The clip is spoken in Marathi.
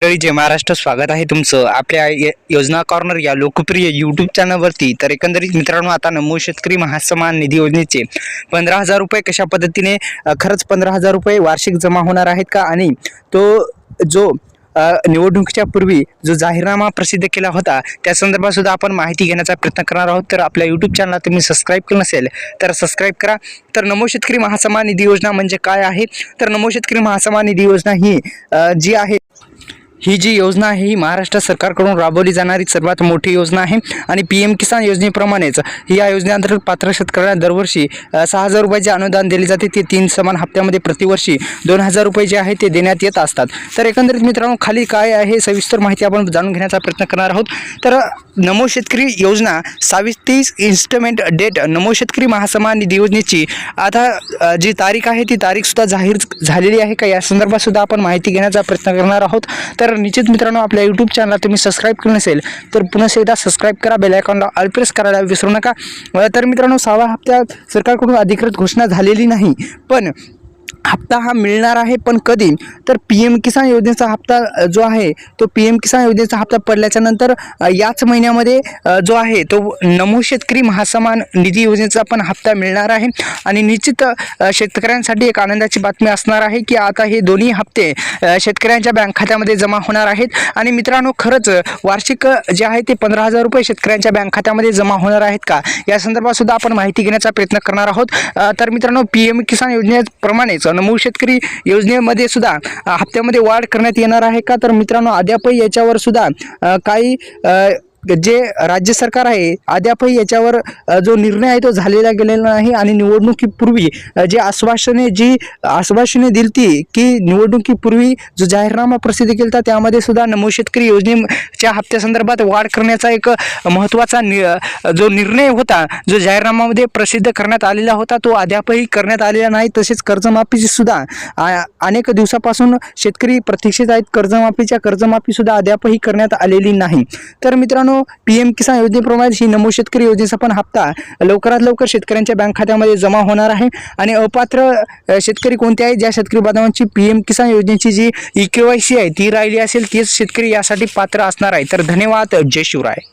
जय महाराष्ट्र, स्वागत आहे तुमचं आपल्या योजना कॉर्नर या लोकप्रिय यूट्यूब चॅनलवरती। तर एकंदरीत मित्रांनो, आता नमो शेतकरी महासन्मान निधी योजनेचे 15,000 रुपये कशा पद्धतीने खरंच 15,000 रुपये वार्षिक जमा होणार आहेत का, आणि तो जो निवडणुकीच्या पूर्वी जो जाहीरनामा प्रसिद्ध केला होता त्या संदर्भात सुद्धा आपण माहिती घेण्याचा प्रयत्न करणार आहोत। तर आपल्या यूट्यूब चॅनलला तुम्ही सबस्क्राईब केलं नसेल तर सबस्क्राईब करा। तर नमो शेतकरी महासन्मान निधी योजना म्हणजे काय आहे? तर नमो शेतकरी महासन्मान निधी योजना ही जी आहे, ही जी योजना आहे ही महाराष्ट्र सरकारकडून राबवली जाणारी सर्वात मोठी योजना आहे। आणि PM किसान योजनेप्रमाणेच या योजनेअंतर्गत पात्र शेतकऱ्यांना दरवर्षी 6,000 रुपयाचे अनुदान दिले जाते। ते 3 समान हप्त्यामध्ये प्रतिवर्षी 2,000 रुपये जे आहे ते देण्यात येत असतात। तर एकंदरीत मित्रांनो, खाली काय आहे सविस्तर माहिती आपण जाणून घेण्याचा प्रयत्न करणार आहोत। तर नमो शेतकरी योजना 27 इन्स्टमेंट डेट नमो शेतकरी महासन्मान निधी योजनेची आता जी तारीख आहे ती तारीख सुद्धा जाहीर झालेली आहे का, या संदर्भात सुद्धा आपण माहिती घेण्याचा प्रयत्न करणार आहोत। तर निश्चित मित्रांनो, आपल्या यूट्यूब चॅनलला तुम्ही सबस्क्राईब केलं नसेल तर पुन्हा एकदा सबस्क्राईब करा, बेल आयकॉनला ऑल प्रेस करायला विसरू नका। तर मित्रांनो, 6व्या हप्त्यात सरकारकडून अधिकृत घोषणा झालेली नाही, पण हप्ता हा मिळणार आहे। पण कधी? तर PM किसान योजनेचा हप्ता जो आहे तो PM किसान योजनेचा हप्ता पडल्याच्या नंतर याच महिन्यामध्ये जो आहे तो नमो शेतकरी महासन्मान निधी योजनेचा पण हप्ता मिळणार आहे। आणि निश्चित शेतकऱ्यांसाठी एक आनंदाची बातमी असणार आहे की आता हे दोन्ही हप्ते शेतकऱ्यांच्या बँक खात्यामध्ये जमा होणार आहेत। आणि मित्रांनो, खरंच वार्षिक जे आहे ते 15,000 रुपये शेतकऱ्यांच्या बँक खात्यामध्ये जमा होणार आहेत का, या संदर्भात सुद्धा आपण माहिती घेण्याचा प्रयत्न करणार आहोत। तर मित्रांनो, PM किसान योजनेप्रमाणेच नमो शेतकरी योजनेमध्ये सुद्धा हप्त्यामध्ये वाढ करण्यात येणार आहे का? तर मित्रांनो, अद्यापही याच्यावर सुद्धा काही जे राज्य सरकार आहे अद्यापही याच्यावर जो निर्णय आहे तो झालेला गेलेला नाही। आणि निवडणुकीपूर्वी जे आश्वासने दिलती की निवडणुकीपूर्वी जो जाहीरनामा प्रसिद्ध केला त्यामध्ये सुद्धा नमो शेतकरी योजनेच्या हप्त्यासंदर्भात वाढ करण्याचा एक महत्त्वाचा जो निर्णय होता, जो जाहीरनाम्यामध्ये प्रसिद्ध करण्यात आलेला होता, तो अद्यापही करण्यात आलेला नाही। तसेच कर्जमाफीची सुद्धा अनेक दिवसापासून शेतकरी प्रतीक्षेत आहेत, कर्जमाफी सुद्धा अद्यापही करण्यात आलेली नाही। तर मित्रांनो, PM किसान योजनेप्रमाणे ही नमो शेतकरी योजनेचा पण हप्ता लवकरात लवकर शेतकऱ्यांच्या बँक खात्यामध्ये जमा होणार आहे। आणि अपात्र शेतकरी कोणते आहेत? ज्या शेतकरी बांधवांची PM किसान योजनेची जी EKYC आहे ती राहिली असेल, तीच शेतकरी यासाठी पात्र असणार आहे। तर धन्यवाद, जय शिवराय।